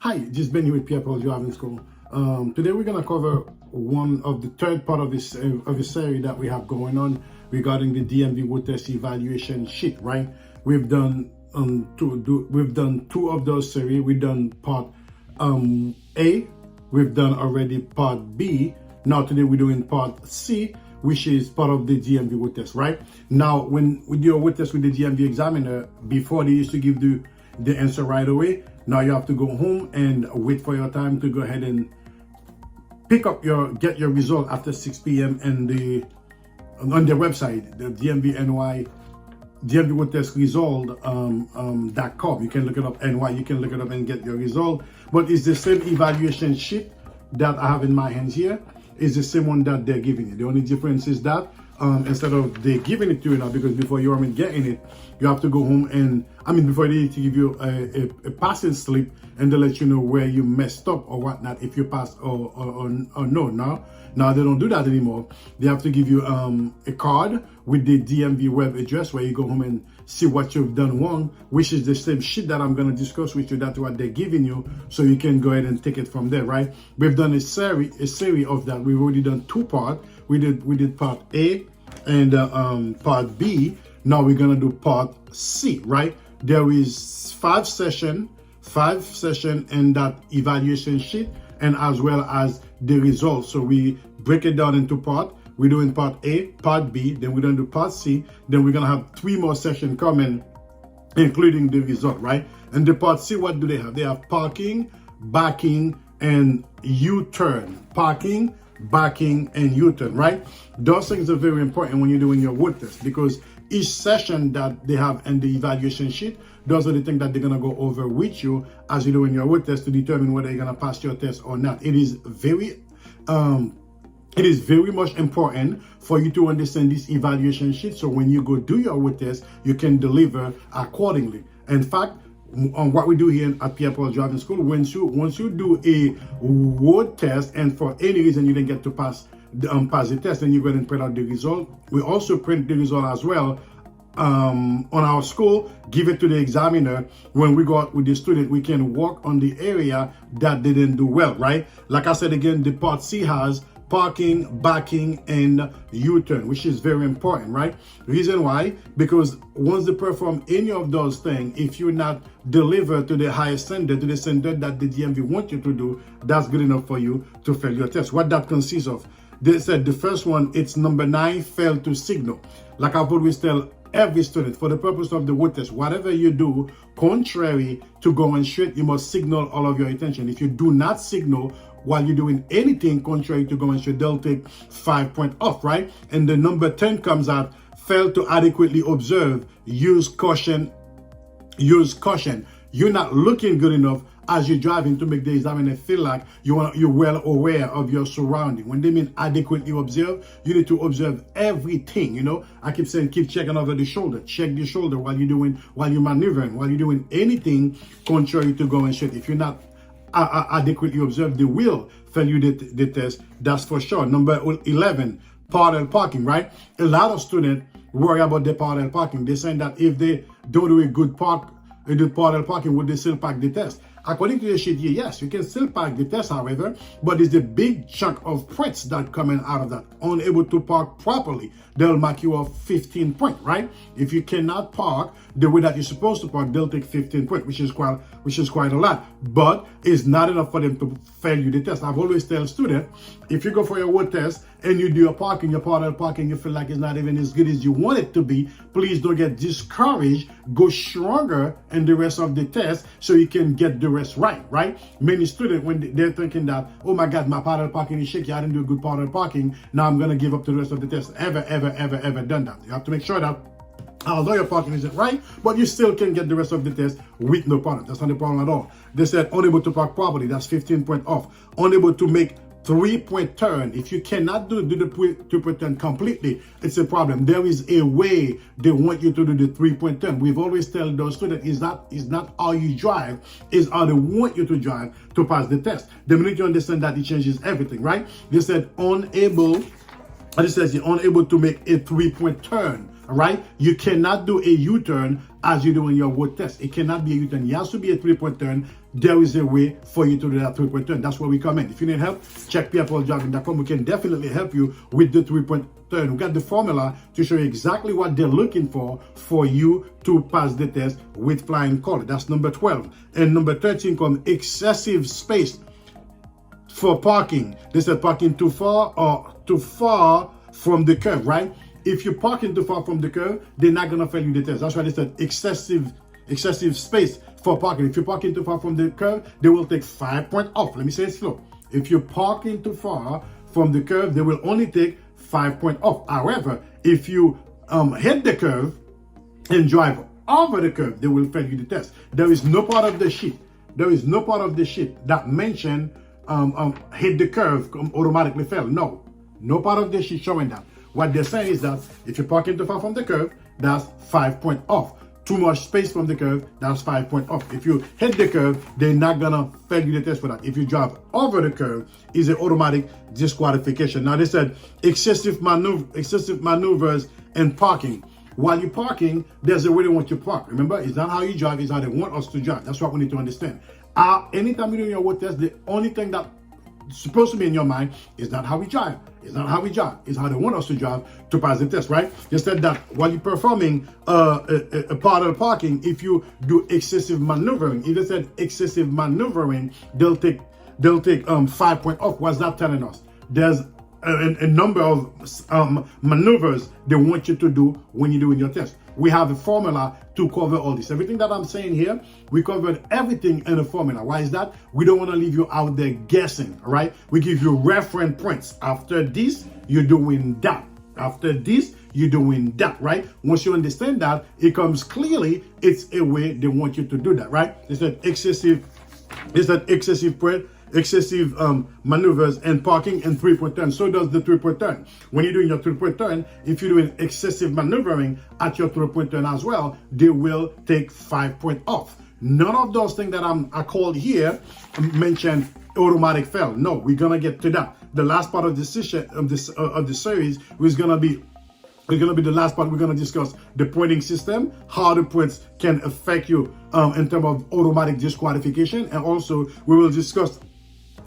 Hi, this is Benny with Pierre driving school. Today we're gonna cover one of the third part of this series that we have going on regarding the DMV Road Test Evaluation sheet. Right? We've done two of those series. We've done part A. We've done already part B. Now today we're doing part C, which is part of the DMV Road Test. Right? Now, when we do a road test with the DMV examiner, before they used to give the answer right away. Now you have to go home and wait for your time to go ahead and get your result after 6 p.m. and on their website, the DMV Road Test Result .com. You can look it up, NY. You can look it up and get your result. But it's the same evaluation sheet that I have in my hands here. It's the same one that they're giving you. The only difference is that instead of they giving it to you now, because before you are getting it, you have to go home and before they need to give you a passing slip and they let you know where you messed up or whatnot, if you passed or no. Now they don't do that anymore. They have to give you a card with the DMV web address where you go home and see what you've done wrong, which is the same sheet that I'm going to discuss with you. That's what they're giving you, so you can go ahead and take it from there. Right? We've done a series of that. We've already done two parts. We did part A and part B. Now we're gonna do part C. Right? There is five session in that evaluation sheet, and as well as the results. So we break it down into part. We're doing part A, part B, then we're gonna do part C. Then we're gonna have 3 more sessions coming, including the result. Right? And the part C, what do they have? They have parking, backing, and U-turn. Parking, backing, and U-turn. Right? Those things are very important when you're doing your road test, because each session that they have in the evaluation sheet, those are the things that they're gonna go over with you as you're doing your road test to determine whether you're gonna pass your test or not. It is very much important for you to understand this evaluation sheet, so when you go do your road test, you can deliver accordingly. In fact, on what we do here at Pierre driving school, once you do a road test and for any reason you didn't get to pass the test, then you go ahead and print out the result. We also print the result as well on our school, give it to the examiner. When we go out with the student, we can work on the area that they didn't do well. Right? Like I said again, the part C has parking, backing, and U-turn, which is very important. Right? Reason why? Because once they perform any of those things, if you're not delivered to the highest standard, to the standard that the DMV want you to do, that's good enough for you to fail your test. What that consists of? They said the first one, it's number 9, fail to signal. Like I've always tell every student, for the purpose of the road test, whatever you do, contrary to going straight, you must signal all of your attention. If you do not signal while you're doing anything contrary to going straight, they'll take 5 points off. Right? And the number 10 comes out, fail to adequately observe, use caution. You're not looking good enough as you're driving to make the examiner feel like you're well aware of your surrounding. When they mean adequately observe, you need to observe everything. You know, I keep saying keep checking over the shoulder. Check the shoulder while you're maneuvering, while you're doing anything contrary to going straight. If you're not adequately observed, they will fail you the test. That's for sure. Number 11, parallel parking. Right? A lot of students worry about the parallel parking. They're saying that if they don't do a good parallel parking, would they still pass the test? According to the sheet here, yes, you can still pass the test, however, but there's a big chunk of points that coming out of that. Unable to park properly, they'll mark you off 15 points, right? If you cannot park the way that you're supposed to park, they'll take 15 points, which is quite a lot. But it's not enough for them to fail you the test. I've always tell students, if you go for your road test and you do your parallel parking, you feel like it's not even as good as you want it to be, please don't get discouraged. Go stronger in the rest of the test so you can get the rest right? Many students, when they're thinking that, oh my God, my parallel parking is shaky, I didn't do a good parallel parking, now I'm gonna give up to the rest of the test. Ever done that? You have to make sure that although your parking isn't right, but you still can get the rest of the test with no problem. That's not a problem at all. They said unable to park properly, that's 15 points off. Unable to make 3-point turn. If you cannot do the 3-point turn completely, it's a problem. There is a way they want you to do the 3-point turn. We've always tell those students, is not how you drive, is how they want you to drive to pass the test. The minute you understand that, it changes everything, right? They said unable, it says you're unable to make a 3-point turn. All right, you cannot do a U-turn as you're doing your road test. It cannot be a U-turn. It has to be a 3-point turn. There is a way for you to do that 3-point turn. That's where we come in. If you need help, check PierrePaulDriving.com. We can definitely help you with the 3-point turn. We got the formula to show you exactly what they're looking for you to pass the test with flying color. That's number 12. And number 13 comes excessive space for parking. They said parking too far or too far from the curb, right? If you're parking too far from the curb, they're not gonna fail you the test. That's why they said excessive space for parking. If you're parking too far from the curb, they will take 5 points off. Let me say it slow. If you're parking too far from the curb, they will only take 5 points off. However, if you hit the curve and drive over the curve, they will fail you the test. There is no part of the sheet. There is no part of the sheet that mention hit the curve automatically fail. No part of the sheet showing that. What they're saying is that if you're parking too far from the curve, that's 5 points off. Too much space from the curve, that's 5 points off. If you hit the curve, they're not gonna fail you the test for that. If you drive over the curve, is an automatic disqualification. Now they said excessive maneuvers and parking. While you're parking, there's a way they want you to park. Remember, it's not how you drive, it's how they want us to drive. That's what we need to understand. Anytime you're doing your road test, the only thing that supposed to be in your mind is not how we drive. It's not how we drive. It's how they want us to drive to pass the test, right? They said that while you're performing a part of the parking, if you do excessive maneuvering, if they said excessive maneuvering, they'll take 5 points off. What's that telling us? There's a number of maneuvers they want you to do when you're doing your test. We have a formula to cover all this. Everything that I'm saying here, we covered everything in a formula. Why is that? We don't want to leave you out there guessing, all right? We give you reference points. After this, you're doing that. After this, you're doing that, right? Once you understand that, it comes clearly, it's a way they want you to do that, right? They said excessive maneuvers and parking and 3-point turn. So does the 3-point turn. When you're doing your 3-point turn, if you're doing excessive maneuvering at your 3-point turn as well, they will take 5 points off. None of those things that I called here mention automatic fail. No, we're gonna get to that. The last part of the session of the series is gonna be the last part. We're going to discuss the pointing system, how the points can affect you in terms of automatic disqualification, and also we will discuss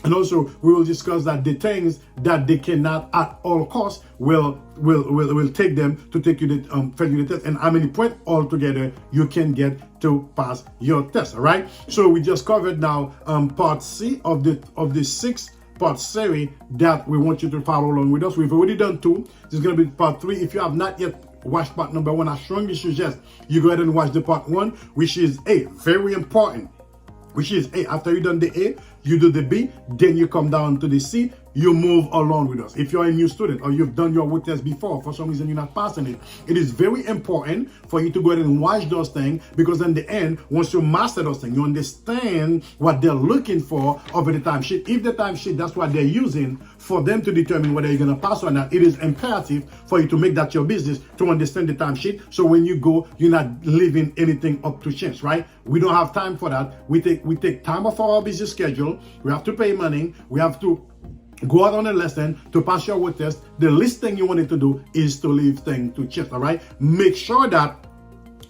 that the things that they cannot at all costs will take them to take you the fail you the test, and how many points altogether you can get to pass your test. All right. So we just covered now part C of the 6-part series that we want you to follow along with us. We've already done 2. This is going to be part 3. If you have not yet watched part number 1, I strongly suggest you go ahead and watch the part 1, which is A, very important. Which is A. After you done the A, you do the B, then you come down to the C, you move along with us. If you're a new student or you've done your road test before, for some reason you're not passing it, it is very important for you to go ahead and watch those things, because in the end, once you master those things, you understand what they're looking for over the timesheet. If the timesheet, that's what they're using for them to determine whether you're going to pass or not, it is imperative for you to make that your business, to understand the timesheet. So when you go, you're not leaving anything up to chance, right? We don't have time for that. We take time off our busy schedule. We have to pay money. We have to go out on a lesson to pass your road test. The least thing you wanted to do is to leave things to chance, all right? Make sure that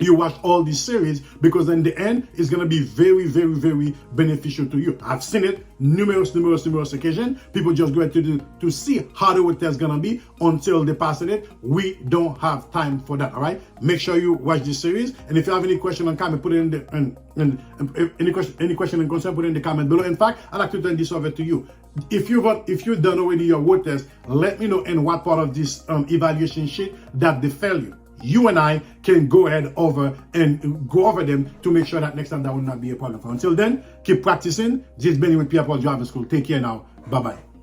you watch all these series, because in the end, it's going to be very, very, very beneficial to you. I've seen it numerous occasions. People just go ahead to see how the road test is going to be until they pass it. We don't have time for that, all right? Make sure you watch this series. And if you have any question or comment, put it in the any question and concern, put it in the comment below. In fact, I'd like to turn this over to you. If you've done already your road test, let me know in what part of this evaluation sheet that they fail you. You and I can go ahead and go over them to make sure that next time that will not be a problem. Until then, keep practicing. This has been with Pierre Paul Driving School. Take care now. Bye-bye.